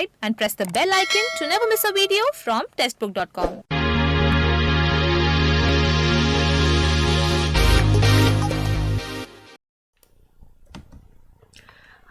subscribe and press the bell icon to never miss a video from testbook.com.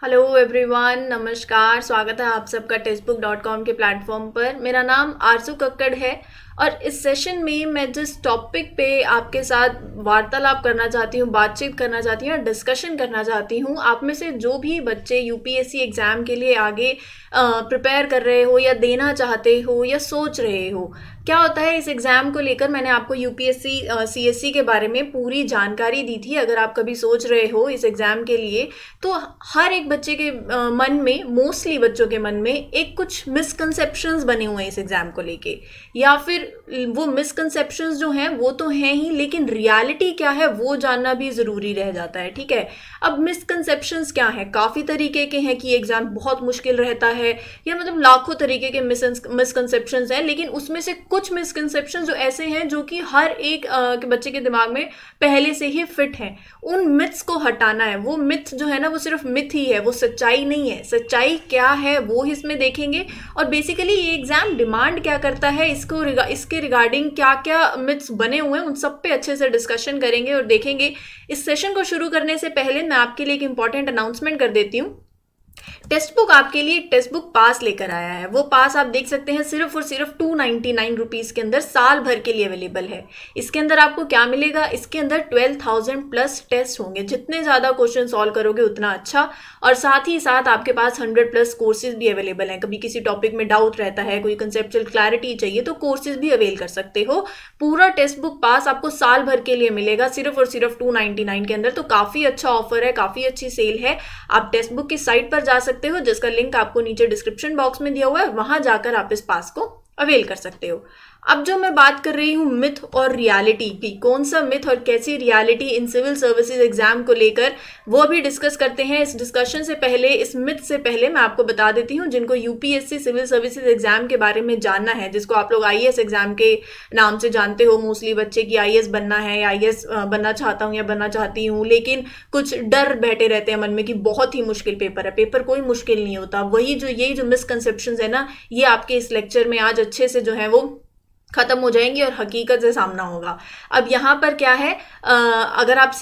Hello everyone, नमस्कार। स्वागत है आप सबका टेक्स्टबुक.com के प्लेटफॉर्म पर। मेरा नाम आरजू कक्कड़ है और इस सेशन में मैं जिस टॉपिक पे आपके साथ वार्तालाप करना चाहती हूँ, बातचीत करना चाहती हूँ, डिस्कशन करना चाहती हूँ, आप में से जो भी बच्चे यूपीएससी एग्ज़ाम के लिए आगे प्रिपेयर कर रहे हो या देना चाहते हो या सोच रहे हो, क्या होता है इस एग्ज़ाम को लेकर मैंने आपको यूपीएससी सीएससी के बारे में पूरी जानकारी दी थी। अगर आप कभी सोच रहे हो इस एग्ज़ाम के लिए, तो हर एक बच्चे के मन में, मोस्टली बच्चों के मन में एक कुछ मिसकंसेप्शंस बने हुए हैं इस एग्ज़ाम को लेके, या फिर वो मिसकंसेप्शंस जो हैं वो तो हैं ही, लेकिन रियलिटी क्या है वो जानना भी ज़रूरी रह जाता है। ठीक है, अब मिसकंसेप्शंस क्या हैं? काफ़ी तरीके के हैं कि एग्ज़ाम बहुत मुश्किल रहता है, या मतलब लाखों तरीके के मिसकंसेप्शंस हैं, लेकिन उसमें से कुछ मिसकंसेप्शंस जो ऐसे हैं जो कि हर एक के बच्चे के दिमाग में पहले से ही फिट हैं। उन मिथ्स को हटाना है। वो मिथ जो है ना, वो सिर्फ मिथ ही है, वो सच्चाई नहीं है। सच्चाई क्या है वो इसमें देखेंगे, और बेसिकली ये एग्ज़ाम डिमांड क्या करता है, इसके रिगार्डिंग क्या क्या मिथ्स बने हुए हैं, उन सब पे अच्छे से डिस्कशन करेंगे और देखेंगे। इस सेशन को शुरू करने से पहले मैं आपके लिए एक इंपॉर्टेंट अनाउंसमेंट कर देती हूँ। टेक्स्ट बुक आपके लिए टेक्स्ट बुक पास लेकर आया है। वो पास आप देख सकते हैं सिर्फ और सिर्फ 299 रुपीज़ के अंदर साल भर के लिए अवेलेबल है। इसके अंदर आपको क्या मिलेगा? इसके अंदर 12,000 प्लस टेस्ट होंगे। जितने ज़्यादा क्वेश्चन सॉल्व करोगे उतना अच्छा, और साथ ही साथ आपके पास 100 प्लस कोर्सेज भी अवेलेबल हैं। कभी किसी टॉपिक में डाउट रहता है, कोई कंसेप्चुअल क्लैरिटी चाहिए, तो कोर्सेज भी अवेल कर सकते हो। पूरा टेक्स्ट बुक पास आपको साल भर के लिए मिलेगा सिर्फ और सिर्फ 299 के अंदर। तो काफ़ी अच्छा ऑफर है, काफ़ी अच्छी सेल है। आप टेक्स्ट बुक की साइट पर जा सकते हो, जिसका लिंक आपको नीचे डिस्क्रिप्शन बॉक्स में दिया हुआ है। वहां जाकर आप इस पास को अवेल कर सकते हो। अब जो मैं बात कर रही हूँ मिथ और रियलिटी की, कौन सा मिथ और कैसी reality in civil services exam को लेकर, वो भी डिस्कस करते हैं। इस डिस्कशन से पहले, इस मिथ से पहले मैं आपको बता देती हूँ, जिनको यूपीएससी सिविल सर्विसेज एग्जाम के बारे में जानना है, जिसको आप लोग आईएएस एग्जाम के नाम से जानते हो, मोस्टली बच्चे की आईएएस बनना है या आईएएस बनना चाहता हूँ या बनना चाहती हूँ, लेकिन कुछ डर बैठे रहते हैं मन में कि बहुत ही मुश्किल पेपर है। पेपर कोई मुश्किल नहीं होता। यही जो मिसकंसेप्शंस है ना, ये आपके इस लेक्चर में आज अच्छे से जो है वो खत्म हो जाएंगी और हकीकत से सामना होगा। अब यहाँ पर क्या है, अगर आप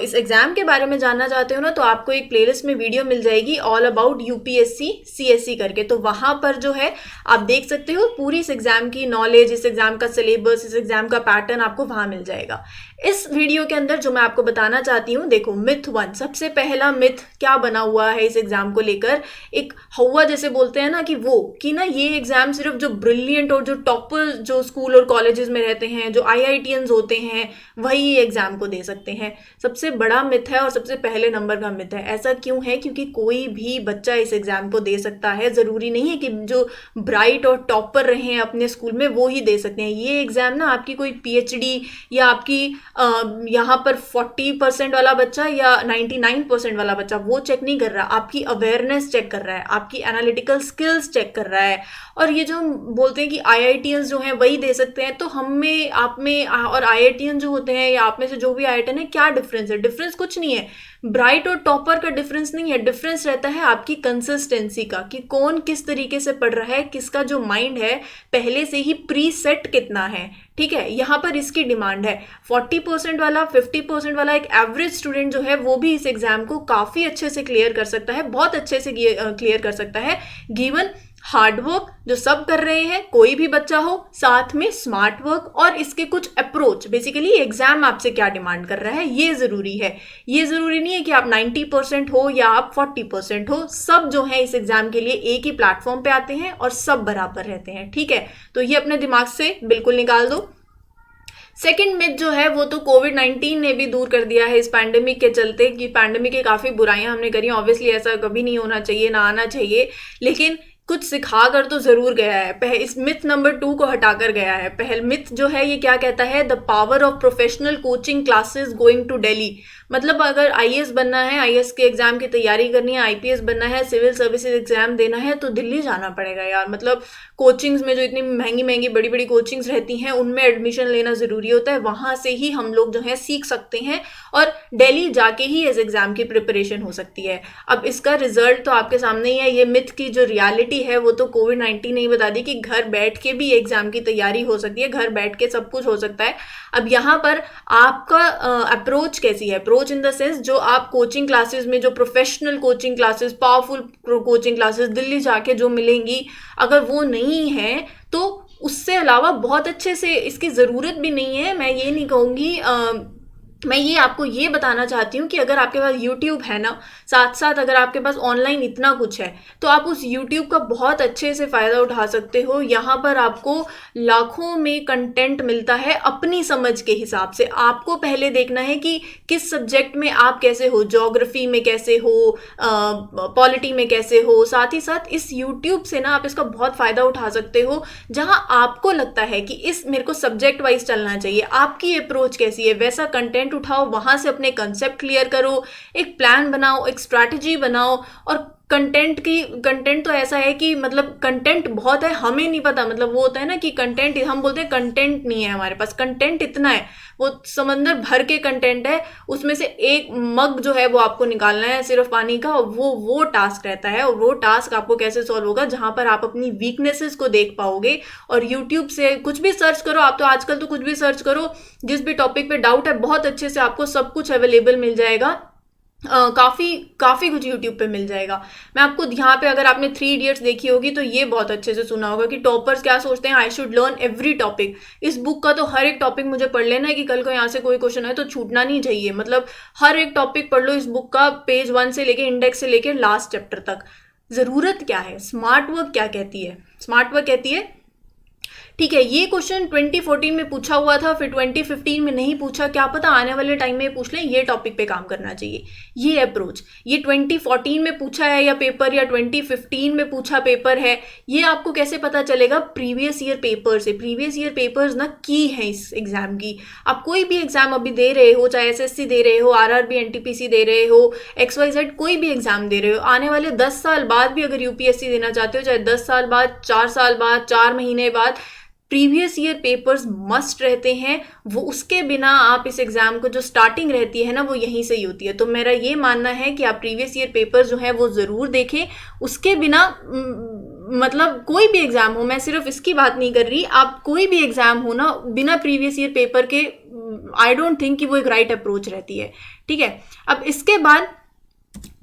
इस एग्जाम के बारे में जानना चाहते हो ना, तो आपको एक प्लेलिस्ट में वीडियो मिल जाएगी ऑल अबाउट यूपीएससी सीएससी करके। तो वहाँ पर जो है आप देख सकते हो पूरी इस एग्जाम की नॉलेज, इस एग्जाम का सिलेबस, इस एग्जाम का पैटर्न आपको वहाँ मिल जाएगा। इस वीडियो के अंदर जो मैं आपको बताना चाहती हूँ, देखो मिथ 1, सबसे पहला मिथ क्या बना हुआ है इस एग्जाम को लेकर। एक हवा जैसे बोलते हैं ना कि ना ये एग्जाम सिर्फ जो ब्रिलियंट और जो टॉपर जो स्कूल और कॉलेजेस में रहते हैं, जो आईआईटीएंस होते हैं, वही एग्जाम को दे सकते हैं। सबसे बड़ा मिथ है और सबसे पहले नंबर का मिथ है। ऐसा क्यों है? क्योंकि कोई भी बच्चा इस एग्जाम को दे सकता है। ज़रूरी नहीं है कि जो ब्राइट और टॉपर रहे हैं अपने स्कूल में वो ही दे सकते हैं। ये एग्जाम ना आपकी कोई पीएचडी या आपकी यहाँ पर 40% वाला बच्चा या 99% वाला बच्चा वो चेक नहीं कर रहा, आपकी अवेयरनेस चेक कर रहा है, आपकी एनालिटिकल स्किल्स चेक कर रहा है। और ये जो बोलते हैं कि आईआईटीएंस जो हैं वही दे सकते हैं, तो हम में, आप में और आईआईटीएन जो होते हैं या आप में से जो भी आईआईटीएन है, क्या डिफरेंस है? डिफरेंस कुछ नहीं है। ब्राइट और टॉपर का डिफरेंस नहीं है। डिफरेंस रहता है आपकी कंसिस्टेंसी का, कि कौन किस तरीके से पढ़ रहा है, किसका जो माइंड है पहले से ही प्री सेट कितना है। ठीक है, यहाँ पर इसकी डिमांड है। 40% वाला, 50% वाला एक एवरेज स्टूडेंट जो है वो भी इस एग्जाम को काफ़ी अच्छे से क्लियर कर सकता है, बहुत अच्छे से क्लियर कर सकता है, गिवन हार्डवर्क जो सब कर रहे हैं, कोई भी बच्चा हो, साथ में स्मार्ट वर्क और इसके कुछ अप्रोच। बेसिकली एग्जाम आपसे क्या डिमांड कर रहा है ये ज़रूरी है। ये ज़रूरी नहीं है कि आप 90% हो या आप 40% हो। सब जो है इस एग्जाम के लिए एक ही प्लेटफॉर्म पे आते हैं और सब बराबर रहते हैं। ठीक है, तो ये अपने दिमाग से बिल्कुल निकाल दो। सेकेंड मिथ जो है वो तो कोविड-19 ने भी दूर कर दिया है इस पैंडेमिक के चलते, कि पैंडेमिक की काफ़ी बुराइयां हमने करी। ऑब्वियसली ऐसा कभी नहीं होना चाहिए, ना आना चाहिए, लेकिन कुछ सिखा कर तो ज़रूर गया है। इस मिथ नंबर 2 को हटाकर गया है। पहल मिथ जो है ये क्या कहता है? The power of professional coaching classes going to Delhi. मतलब अगर आईएएस बनना है, आईएएस के एग्जाम की तैयारी करनी है, आईपीएस बनना है, सिविल सर्विसेज एग्जाम देना है, तो दिल्ली जाना पड़ेगा यार। मतलब कोचिंग्स में जो इतनी महंगी महंगी बड़ी बड़ी कोचिंग्स रहती हैं उनमें एडमिशन लेना ज़रूरी होता है, वहाँ से ही हम लोग जो है सीख सकते हैं और दिल्ली जाके ही इस एग्ज़ाम की प्रिपरेशन हो सकती है। अब इसका रिजल्ट तो आपके सामने ही है। ये मिथ की जो रियलिटी है वो तो कोविड-19 ने ही बता दी कि घर बैठ के भी एग्ज़ाम की तैयारी हो सकती है, घर बैठ के सब कुछ हो सकता है। अब यहाँ पर आपका अप्रोच कैसी है? अप्रोच इन द सेंस जो आप कोचिंग क्लासेस में, जो professional coaching classes, powerful coaching classes Delhi जाके जो मिलेंगी, अगर वो नहीं है तो उससे अलावा बहुत अच्छे से, इसकी ज़रूरत भी नहीं है, मैं ये नहीं कहूँगी, मैं ये आपको ये बताना चाहती हूँ कि अगर आपके पास यूट्यूब है ना, साथ साथ अगर आपके पास ऑनलाइन इतना कुछ है तो आप उस यूट्यूब का बहुत अच्छे से फ़ायदा उठा सकते हो। यहाँ पर आपको लाखों में कंटेंट मिलता है अपनी समझ के हिसाब से। आपको पहले देखना है कि किस सब्जेक्ट में आप कैसे हो, ज्योग्राफी में कैसे हो, पॉलिटी में कैसे हो। साथ ही साथ इस यूट्यूब से ना आप इसका बहुत फ़ायदा उठा सकते हो। जहाँ आपको लगता है कि इस मेरे को सब्जेक्ट वाइज चलना चाहिए, आपकी अप्रोच कैसी है, वैसा कंटेंट उठाओ, वहां से अपने कंसेप्ट क्लियर करो, एक प्लान बनाओ, एक स्ट्रैटेजी बनाओ। और कंटेंट तो ऐसा है कि मतलब कंटेंट बहुत है, हमें नहीं पता। मतलब वो होता है ना कि कंटेंट, हम बोलते हैं कंटेंट नहीं है हमारे पास, कंटेंट इतना है, वो समंदर भर के कंटेंट है, उसमें से एक मग जो है वो आपको निकालना है सिर्फ पानी का। वो टास्क रहता है, और वो टास्क आपको कैसे सॉल्व होगा, जहां पर आप अपनी वीकनेसेस को देख पाओगे। और यूट्यूब से कुछ भी सर्च करो, आप तो आजकल तो कुछ भी सर्च करो, जिस भी टॉपिक पे डाउट है बहुत अच्छे से आपको सब कुछ अवेलेबल मिल जाएगा। काफ़ी कुछ यूट्यूब पे मिल जाएगा। मैं आपको यहाँ पे, अगर आपने 3 इडियट्स देखी होगी तो ये बहुत अच्छे से सुना होगा कि टॉपर्स क्या सोचते हैं, I should learn every topic. इस बुक का तो हर एक टॉपिक मुझे पढ़ लेना है कि कल को यहाँ से कोई क्वेश्चन है तो छूटना नहीं चाहिए। मतलब हर एक टॉपिक पढ़ लो इस बुक का, पेज 1 से लेके इंडेक्स से लेके लास्ट चैप्टर तक। ज़रूरत क्या है? स्मार्ट वर्क क्या कहती है? स्मार्ट वर्क कहती है ठीक है, ये क्वेश्चन 2014 में पूछा हुआ था, फिर 2015 में नहीं पूछा, क्या पता आने वाले टाइम में पूछ लें, ये टॉपिक पे काम करना चाहिए। ये अप्रोच, ये 2014 में पूछा है या पेपर, या 2015 में पूछा पेपर है, ये आपको कैसे पता चलेगा? प्रीवियस ईयर पेपर से। प्रीवियस ईयर पेपर्स ना की है इस एग्जाम की। आप कोई भी एग्जाम अभी दे रहे हो, चाहे एसएससी दे रहे हो, आरआरबी, एनटीपीसी दे रहे हो, XYZ कोई भी एग्जाम दे रहे हो, आने वाले 10 साल बाद भी अगर यूपीएससी देना चाहते हो, चाहे 10 साल बाद, 4 साल बाद, 4 महीने बाद, प्रीवियस ईयर पेपर्स मस्ट रहते हैं। वो उसके बिना आप इस एग्ज़ाम को, जो स्टार्टिंग रहती है ना, वो यहीं से ही होती है। तो मेरा ये मानना है कि आप प्रीवियस ईयर पेपर जो है वो ज़रूर देखें। उसके बिना मतलब कोई भी एग्ज़ाम हो, मैं सिर्फ इसकी बात नहीं कर रही, आप कोई भी एग्ज़ाम हो ना, बिना प्रीवियस ईयर पेपर के आई डोंट थिंक कि वो एक राइट अप्रोच रहती है। ठीक है, अब इसके बाद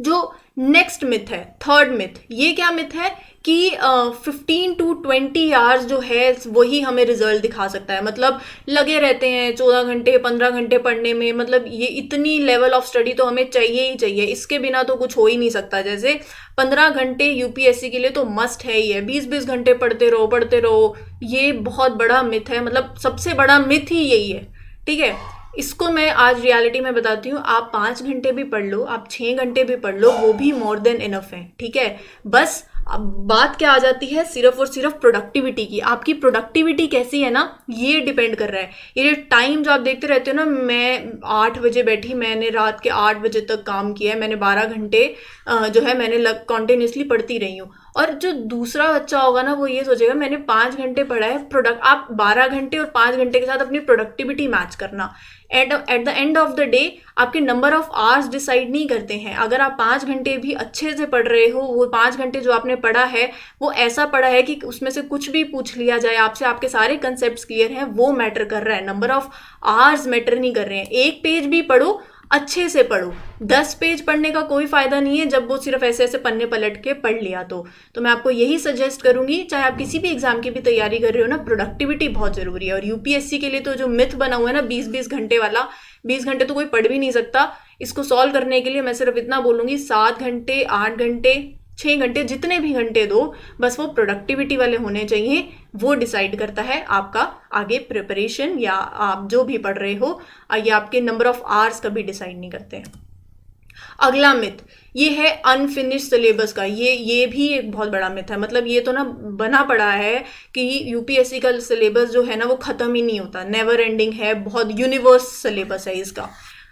जो नेक्स्ट मिथ है, थर्ड मिथ, ये क्या मिथ है कि 15 to 20 आवर्स जो है वही हमें रिजल्ट दिखा सकता है। मतलब लगे रहते हैं 14 घंटे 15 घंटे पढ़ने में, मतलब ये इतनी लेवल ऑफ स्टडी तो हमें चाहिए ही चाहिए, इसके बिना तो कुछ हो ही नहीं सकता। जैसे 15 घंटे यूपीएससी के लिए तो मस्ट है ही है, 20-20 घंटे पढ़ते रहो, ये बहुत बड़ा मिथ है। मतलब सबसे बड़ा मिथ ही यही है। ठीक है, इसको मैं आज रियलिटी में बताती हूँ। आप 5 घंटे भी पढ़ लो, आप 6 घंटे भी पढ़ लो, वो भी मोर देन इनफ है। ठीक है, बस अब बात क्या आ जाती है, सिर्फ और सिर्फ प्रोडक्टिविटी की। आपकी प्रोडक्टिविटी कैसी है ना, ये डिपेंड कर रहा है। ये टाइम जो आप देखते रहते हो ना, मैं 8 बजे बैठी, मैंने रात के 8 बजे तक काम किया है, मैंने 12 घंटे जो है मैंने कंटिन्यूसली पढ़ती रही हूँ। और जो दूसरा बच्चा होगा ना, वो ये सोचेगा मैंने 5 घंटे पढ़ा है। आप 12 घंटे और 5 घंटे के साथ अपनी प्रोडक्टिविटी मैच करना। At the end of the day आपके नंबर ऑफ आवर्स डिसाइड नहीं करते हैं। अगर आप 5 घंटे भी अच्छे से पढ़ रहे हो, वो 5 घंटे जो आपने पढ़ा है वो ऐसा पढ़ा है कि उसमें से कुछ भी पूछ लिया जाए आपसे, आपके सारे कंसेप्ट्स क्लियर हैं, वो मैटर कर रहा है। नंबर ऑफ आवर्स मैटर नहीं कर रहे हैं। एक पेज भी पढ़ो, अच्छे से पढ़ो। 10 पेज पढ़ने का कोई फ़ायदा नहीं है जब वो सिर्फ ऐसे ऐसे पन्ने पलट के पढ़ लिया। तो मैं आपको यही सजेस्ट करूंगी, चाहे आप किसी भी एग्जाम की भी तैयारी कर रहे हो ना, प्रोडक्टिविटी बहुत ज़रूरी है। और यूपीएससी के लिए तो जो मिथ बना हुआ है ना 20-20 घंटे वाला, 20 घंटे तो कोई पढ़ भी नहीं सकता। इसको सॉल्व करने के लिए मैं सिर्फ इतना बोलूँगी, 7 घंटे, 8 घंटे, 6 घंटे, जितने भी घंटे दो, बस वो प्रोडक्टिविटी वाले होने चाहिए। वो डिसाइड करता है आपका आगे प्रिपरेशन, या आप जो भी पढ़ रहे हो, ये आपके नंबर ऑफ आवर्स कभी डिसाइड नहीं करते हैं। अगला मिथ ये है अनफिनिश्ड सिलेबस का। ये भी एक बहुत बड़ा मिथ है। मतलब ये तो ना बना पड़ा है कि यूपीएससी का सिलेबस जो है ना वो ख़त्म ही नहीं होता, नेवर एंडिंग है, बहुत यूनिवर्स सिलेबस है इसका।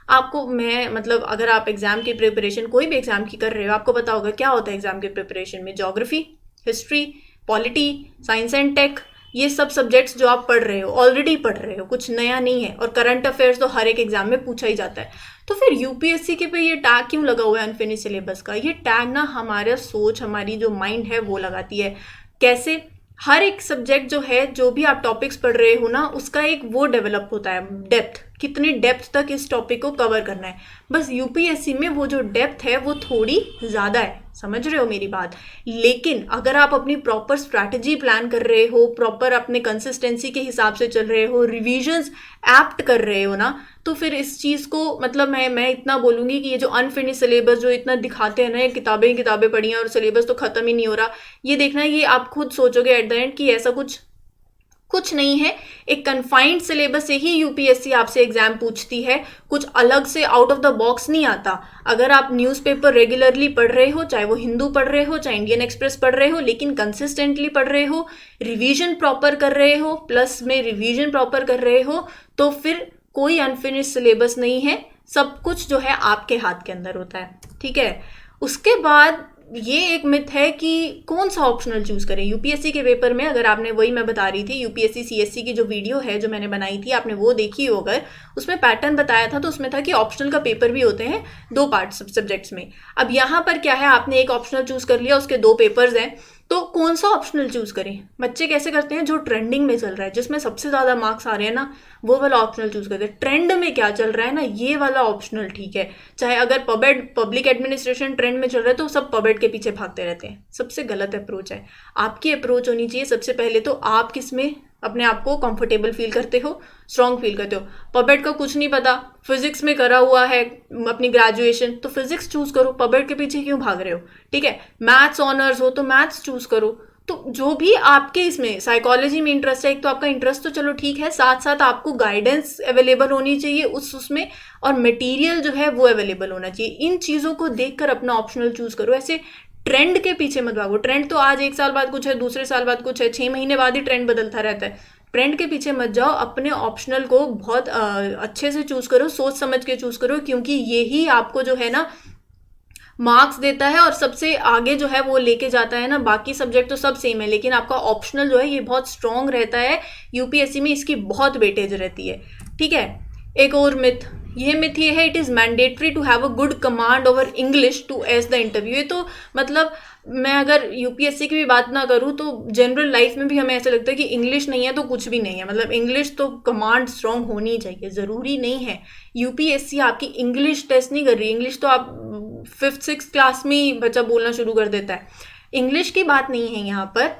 आपको मैं मतलब अगर आप एग्जाम की प्रिपरेशन कोई भी एग्जाम की कर रहे हो, आपको पता होगा क्या होता है एग्जाम की प्रिपरेशन में। Geography, history, polity, science and tech, ये सब सब्जेक्ट्स जो आप पढ़ रहे हो, ऑलरेडी पढ़ रहे हो, कुछ नया नहीं है। और करंट अफेयर्स तो हर एक एग्जाम में पूछा ही जाता है। तो फिर यूपीएससी के पे ये टैग क्यों लगा हुआ है अनफिनिश सिलेबस का? ये टैग ना हमारा सोच, हमारी जो माइंड है वो लगाती है। कैसे? हर एक सब्जेक्ट जो है, जो भी आप टॉपिक्स पढ़ रहे हो ना, उसका एक वो डेवलप होता है, डेप्थ, कितनी डेप्थ तक इस टॉपिक को कवर करना है। बस यूपीएससी में वो जो डेप्थ है वो थोड़ी ज़्यादा है, समझ रहे हो मेरी बात? लेकिन अगर आप अपनी प्रॉपर स्ट्रैटेजी प्लान कर रहे हो, प्रॉपर अपने कंसिस्टेंसी के हिसाब से चल रहे हो, रिविजन्स एप्ट कर रहे हो ना, तो फिर इस चीज़ को मतलब मैं इतना बोलूँगी कि ये जो अनफिनिश सिलेबस जो इतना दिखाते हैं ना, ये किताबें पढ़ी हैं और सिलेबस तो ख़त्म ही नहीं हो रहा, ये देखना, ये आप खुद सोचोगे एट द एंड कि ऐसा कुछ नहीं है। एक कन्फाइंड सिलेबस से ही यूपीएससी आपसे एग्जाम पूछती है, कुछ अलग से आउट ऑफ द बॉक्स नहीं आता। अगर आप न्यूज़पेपर रेगुलरली पढ़ रहे हो, चाहे वो हिंदू पढ़ रहे हो, चाहे इंडियन एक्सप्रेस पढ़ रहे हो, लेकिन कंसिस्टेंटली पढ़ रहे हो, रिवीजन प्रॉपर कर रहे हो, प्लस में रिवीजन प्रॉपर कर रहे हो, तो फिर कोई अनफिनिश सिलेबस नहीं है। सब कुछ जो है आपके हाथ के अंदर होता है, ठीक है। उसके बाद ये एक मिथ है कि कौन सा ऑप्शनल चूज करें यूपीएससी के पेपर में। अगर आपने, वही मैं बता रही थी, यूपीएससी सीएससी की जो वीडियो है जो मैंने बनाई थी, आपने वो देखी हो अगर, उसमें पैटर्न बताया था, तो उसमें था कि ऑप्शनल का पेपर भी होते हैं 2 पार्ट्स सब्जेक्ट्स में। अब यहाँ पर क्या है, आपने एक ऑप्शनल चूज कर लिया, उसके 2 पेपर्स हैं, तो कौन सा ऑप्शनल चूज करें? बच्चे कैसे करते हैं, जो ट्रेंडिंग में चल रहा है, जिसमें सबसे ज़्यादा मार्क्स आ रहे हैं ना, वो वाला ऑप्शनल चूज करते हैं। ट्रेंड में क्या चल रहा है ना, ये वाला ऑप्शनल ठीक है। चाहे अगर पब्लिक एडमिनिस्ट्रेशन ट्रेंड में चल रहा है तो सब पबेड के पीछे भागते रहते हैं, सबसे गलत अप्रोच है। आपकी अप्रोच होनी चाहिए सबसे पहले तो, आप किस में अपने आप को कंफर्टेबल फील करते हो, स्ट्रॉन्ग फील करते हो। पबेड का कुछ नहीं पता, फिजिक्स में करा हुआ है अपनी ग्रेजुएशन, तो फिजिक्स चूज करो, पबेड के पीछे क्यों भाग रहे हो, ठीक है। मैथ्स ऑनर्स हो तो मैथ्स चूज करो। तो जो भी आपके इसमें साइकोलॉजी में इंटरेस्ट है, एक तो आपका इंटरेस्ट तो चलो ठीक है, साथ साथ आपको गाइडेंस अवेलेबल होनी चाहिए उसमें, और मटेरियल जो है वो अवेलेबल होना चाहिए। इन चीज़ों को देखकर अपना ऑप्शनल चूज करो। ऐसे ट्रेंड के पीछे मत भागो। ट्रेंड तो आज 1 साल बाद कुछ है, दूसरे साल बाद कुछ है, 6 महीने बाद ही ट्रेंड बदलता रहता है। ट्रेंड के पीछे मत जाओ, अपने ऑप्शनल को बहुत अच्छे से चूज करो, सोच समझ के चूज करो, क्योंकि यही आपको जो है ना मार्क्स देता है और सबसे आगे जो है वो लेके जाता है ना। बाकी सब्जेक्ट तो सब सेम है, लेकिन आपका ऑप्शनल जो है ये बहुत स्ट्रॉन्ग रहता है। यूपीएससी में इसकी बहुत वेटेज रहती है, ठीक है। एक और मिथ, ये है, it is mandatory to have a good command over English to ace the interview. ये तो मतलब मैं अगर यूपीएससी की भी बात ना करूँ तो जनरल लाइफ में भी हमें ऐसा लगता है कि इंग्लिश नहीं है तो कुछ भी नहीं है। मतलब इंग्लिश तो कमांड स्ट्रॉन्ग होनी चाहिए, ज़रूरी नहीं है। यूपीएससी आपकी इंग्लिश टेस्ट नहीं कर रही। इंग्लिश तो आप 5th-6th क्लास में ही बच्चा बोलना शुरू कर देता है। इंग्लिश की बात नहीं है यहाँ पर,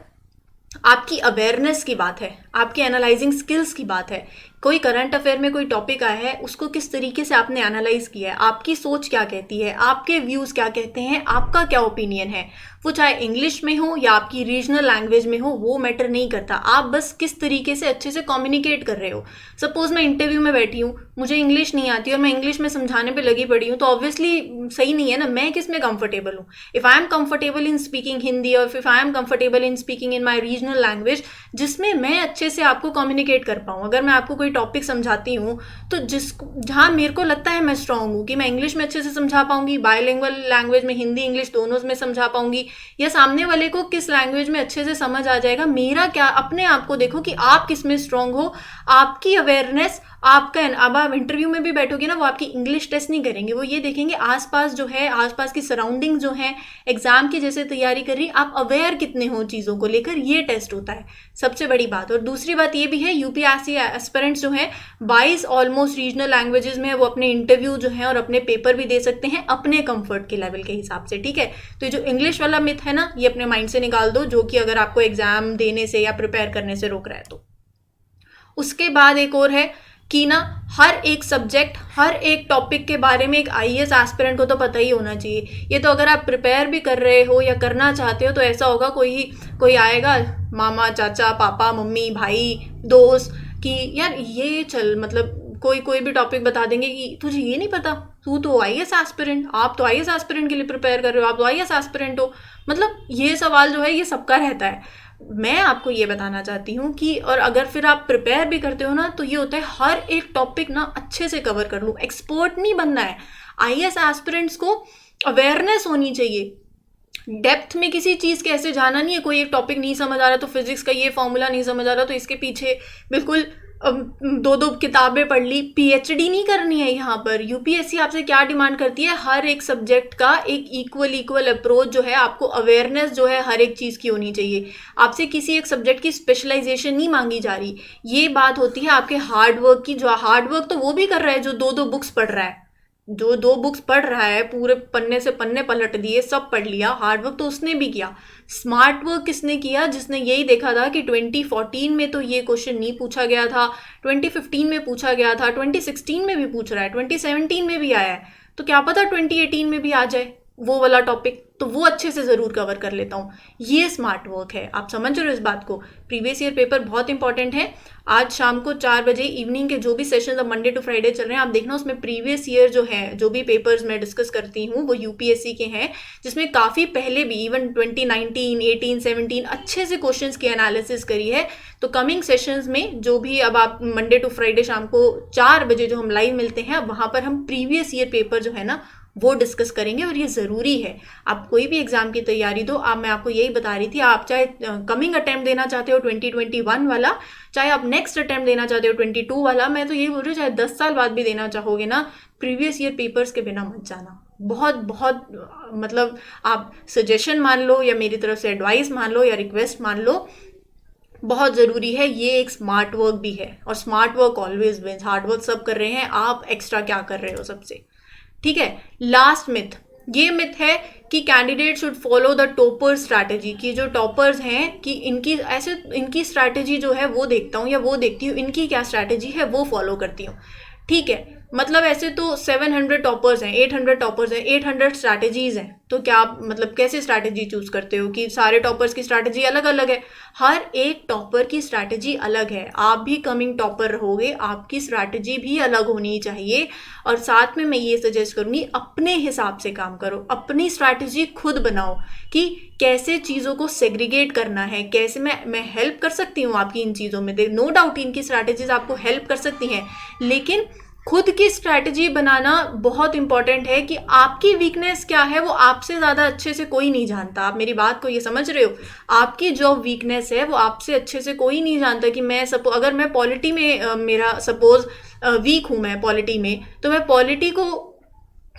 आपकी अवेयरनेस की बात है, आपकी एनालाइजिंग स्किल्स की बात है। कोई करंट अफेयर में कोई टॉपिक आया है, उसको किस तरीके से आपने एनालाइज किया है, आपकी सोच क्या कहती है, आपके व्यूज़ क्या कहते हैं, आपका क्या ओपिनियन है। वो चाहे इंग्लिश में हो या आपकी रीजनल लैंग्वेज में हो, वो मैटर नहीं करता। आप बस किस तरीके से अच्छे से कम्युनिकेट कर रहे हो। सपोज मैं इंटरव्यू में बैठी हूँ, मुझे इंग्लिश नहीं आती और मैं इंग्लिश में समझाने पे लगी पड़ी हूँ, तो ऑब्वियसली सही नहीं है ना। मैं किस में कंफर्टेबल हूँ? If I am comfortable in speaking Hindi, और if I am comfortable in speaking in my regional language, जिसमें मैं अच्छे से आपको कम्युनिकेट कर पाऊँ। अगर मैं आपको कोई टॉपिक समझाती हूँ तो जहाँ मेरे को लगता है मैं स्ट्रांग हूँ कि मैं इंग्लिश में अच्छे से समझा पाऊंगी, बायलिंगुअल लैंग्वेज में, हिंदी इंग्लिश दोनों में समझा पाऊंगी, या सामने वाले को किस लैंग्वेज में अच्छे से समझ आ जाएगा। मेरा क्या, अपने आप को देखो कि आप किस में स्ट्रांग हो, आपकी अवेयरनेस, आपका। अब आप इंटरव्यू में भी बैठोगे ना, वो आपकी इंग्लिश टेस्ट नहीं करेंगे, वो ये देखेंगे आसपास जो है, आसपास की सराउंडिंग जो है, एग्जाम की जैसे तैयारी कर रही, आप अवेयर कितने हो चीज़ों को लेकर, ये टेस्ट होता है सबसे बड़ी बात। और दूसरी बात ये भी है, यूपीएससी एस्पिरेंट्स जो है 22 ऑलमोस्ट रीजनल लैंग्वेजेस में वो अपने इंटरव्यू जो है और अपने पेपर भी दे सकते हैं अपने कंफर्ट के लेवल के हिसाब से, ठीक है। तो ये जो इंग्लिश वाला मिथ है ना, ये अपने माइंड से निकाल दो, जो कि अगर आपको एग्जाम देने से या प्रिपेयर करने से रोक रहा है तो। उसके बाद एक और है कि ना, हर एक सब्जेक्ट, हर एक टॉपिक के बारे में एक आईएएस एस्पिरेंट को तो पता ही होना चाहिए। ये तो अगर आप प्रिपेयर भी कर रहे हो या करना चाहते हो तो ऐसा होगा, कोई आएगा, मामा, चाचा, पापा, मम्मी, भाई, दोस्त, कि यार ये चल, मतलब कोई भी टॉपिक बता देंगे कि तुझे ये नहीं पता, तू तो आईएएस एस्पिरेंट, आप तो आईएएस एस्पिरेंट के लिए प्रिपेयर कर रहे हो, आप तो आईएएस एस्पिरेंट हो। मतलब ये सवाल जो है ये सबका रहता है। मैं आपको ये बताना चाहती हूँ कि और अगर फिर आप प्रिपेयर भी करते हो ना, तो ये होता है हर एक टॉपिक ना अच्छे से कवर कर लूँ। एक्सपर्ट नहीं बनना है। आईएएस एस्पिरेंट्स को अवेयरनेस होनी चाहिए, डेप्थ में किसी चीज़ के ऐसे जाना नहीं है। कोई एक टॉपिक नहीं समझ आ रहा तो फिजिक्स का ये फॉर्मूला नहीं समझ आ रहा तो इसके पीछे बिल्कुल 2 किताबें पढ़ ली। पीएचडी नहीं करनी है यहाँ पर। यूपीएससी आपसे क्या डिमांड करती है, हर एक सब्जेक्ट का एक इक्वल अप्रोच जो है, आपको अवेयरनेस जो है हर एक चीज़ की होनी चाहिए। आपसे किसी एक सब्जेक्ट की स्पेशलाइजेशन नहीं मांगी जा रही। ये बात होती है आपके हार्डवर्क की। जो हार्डवर्क तो वो भी कर रहा है जो 2 बुक्स पढ़ रहा है, जो 2 बुक्स पढ़ रहा है, पूरे पन्ने से पन्ने पलट दिए, सब पढ़ लिया। हार्डवर्क तो उसने भी किया। स्मार्ट वर्क किसने किया, जिसने यही देखा था कि 2014 में तो ये क्वेश्चन नहीं पूछा गया था, 2015 में पूछा गया था, 2016 में भी पूछ रहा है, 2017 में भी आया है, तो क्या पता 2018 में भी आ जाए वो वाला टॉपिक, तो वो अच्छे से ज़रूर कवर कर लेता हूँ। ये स्मार्ट वर्क है। आप समझ रहे हो इस बात को। प्रीवियस ईयर पेपर बहुत इंपॉर्टेंट है। आज शाम को 4 बजे इवनिंग के जो भी सेशन अब मंडे टू फ्राइडे चल रहे हैं, आप देखना उसमें प्रीवियस ईयर जो है, जो भी पेपर्स मैं डिस्कस करती हूँ वो यूपीएससी के हैं, जिसमें काफ़ी पहले भी इवन 2019, 18, 17 अच्छे से क्वेश्चंस की एनालिसिस करी है। तो कमिंग सेशंस में जो भी अब आप मंडे टू फ्राइडे शाम को 4 बजे जो हम लाइव मिलते हैं, अब वहाँ पर हम प्रीवियस ईयर पेपर जो है ना वो डिस्कस करेंगे। और ये ज़रूरी है। आप कोई भी एग्ज़ाम की तैयारी दो, आप मैं आपको यही बता रही थी, आप चाहे कमिंग अटैम्प्ट देना चाहते हो 2021 वाला, चाहे आप नेक्स्ट अटैम्प्ट देना चाहते हो 22 वाला, मैं तो यही बोल रही हूँ चाहे 10 साल बाद भी देना चाहोगे ना, प्रीवियस ईयर पेपर्स के बिना मत जाना। बहुत मतलब आप सजेशन मान लो या मेरी तरफ से एडवाइस मान लो या रिक्वेस्ट मान लो, बहुत ज़रूरी है। ये एक स्मार्ट वर्क भी है और smart work always wins. Hard work सब कर रहे हैं, आप एक्स्ट्रा क्या कर रहे हो सबसे, ठीक है। लास्ट मिथ, ये मिथ है कि candidate should follow the topper strategy, कि जो टॉपर्स हैं कि इनकी स्ट्रैटेजी जो है वो देखता हूँ या वो देखती हूँ, इनकी क्या स्ट्रैटेजी है वो फॉलो करती हूँ। ठीक है, मतलब ऐसे तो 700 टॉपर्स हैं, 800 टॉपर्स हैं, 800 स्ट्रैटेजीज हैं, तो क्या आप मतलब कैसे स्ट्रैटेजी चूज करते हो कि सारे टॉपर्स की स्ट्रैटेजी अलग अलग है? हर एक टॉपर की स्ट्रैटेजी अलग है। आप भी कमिंग टॉपर रहोगे, आपकी स्ट्रैटेजी भी अलग होनी चाहिए। और साथ में मैं ये सजेस्ट करूँगी, अपने हिसाब से काम करो, अपनी स्ट्रैटेजी खुद बनाओ कि कैसे चीज़ों को सेग्रीगेट करना है, कैसे मैं हेल्प कर सकती हूँ आपकी इन चीज़ों में। नो डाउट इनकी स्ट्रैटेजीज आपको हेल्प कर सकती हैं, लेकिन खुद की स्ट्रैटेजी बनाना बहुत इंपॉर्टेंट है कि आपकी वीकनेस क्या है वो आपसे ज़्यादा अच्छे से कोई नहीं जानता। आप मेरी बात को ये समझ रहे हो? आपकी जो वीकनेस है वो आपसे अच्छे से कोई नहीं जानता। कि मैं अगर मैं पॉलिटी में मेरा सपोज वीक हूँ मैं पॉलिटी में, तो मैं पॉलिटी को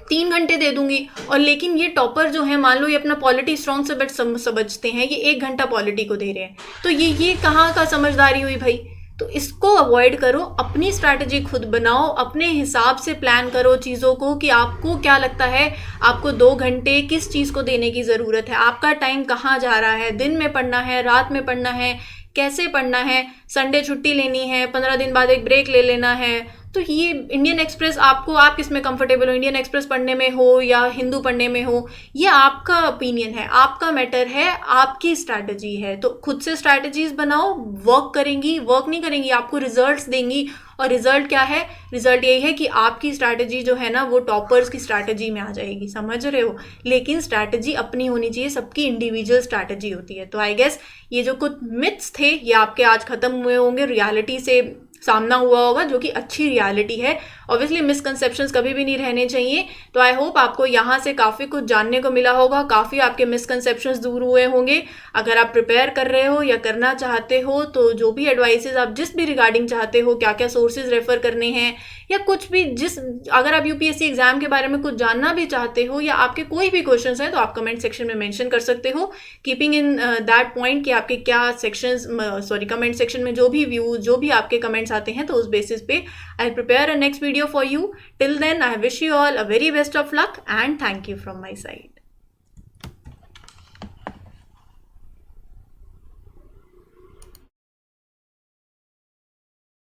3 घंटे दे दूंगी, और लेकिन ये टॉपर जो है, मान लो ये अपना पॉलिटी स्ट्रॉन्ग सब्जेक्ट समझते हैं, ये 1 घंटा पॉलिटी को दे रहे हैं, तो ये कहाँ का समझदारी हुई भाई? तो इसको अवॉइड करो, अपनी स्ट्रैटेजी खुद बनाओ, अपने हिसाब से प्लान करो चीज़ों को कि आपको क्या लगता है, आपको 2 घंटे किस चीज़ को देने की ज़रूरत है, आपका टाइम कहाँ जा रहा है, दिन में पढ़ना है, रात में पढ़ना है, कैसे पढ़ना है, संडे छुट्टी लेनी है, 15 दिन बाद एक ब्रेक ले लेना है। तो ये इंडियन एक्सप्रेस आप किस में कंफर्टेबल हो, इंडियन एक्सप्रेस पढ़ने में हो या हिंदू पढ़ने में हो, ये आपका ओपिनियन है, आपका मैटर है, आपकी स्ट्रैटेजी है। तो खुद से स्ट्रैटेजीज बनाओ, वर्क करेंगी, वर्क नहीं करेंगी, आपको रिजल्ट्स देंगी। और रिजल्ट क्या है? रिजल्ट यही है कि आपकी स्ट्रैटेजी जो है ना वो टॉपर्स की स्ट्रैटेजी में आ जाएगी, समझ रहे हो? लेकिन स्ट्रैटेजी अपनी होनी चाहिए, सबकी इंडिविजुअल स्ट्रैटेजी होती है। तो आई गेस ये जो कुछ मिथ्स थे ये आपके आज खत्म हुए होंगे, रियलिटी से सामना हुआ होगा, जो कि अच्छी रियलिटी है। ऑब्वियसली मिसकंसेप्शंस कभी भी नहीं रहने चाहिए। तो आई होप आपको यहाँ से काफ़ी कुछ जानने को मिला होगा, काफ़ी आपके मिसकंसेप्शंस दूर हुए होंगे। अगर आप प्रिपेयर कर रहे हो या करना चाहते हो, तो जो भी एडवाइसेस आप जिस भी रिगार्डिंग चाहते हो, क्या क्या सोर्सेज रेफर करने हैं या कुछ भी, अगर आप यूपीएससी एग्जाम के बारे में कुछ जानना भी चाहते हो या आपके कोई भी क्वेश्चंस हैं, तो आप कमेंट सेक्शन में मेंशन कर सकते हो, कीपिंग इन दैट पॉइंट कि आपके क्या कमेंट सेक्शन में जो भी व्यूज, जो भी आपके कमेंट्स आते हैं, तो उस बेसिस पे I prepare a next video for you. Till then, I wish you all a very best of luck and thank you from my side.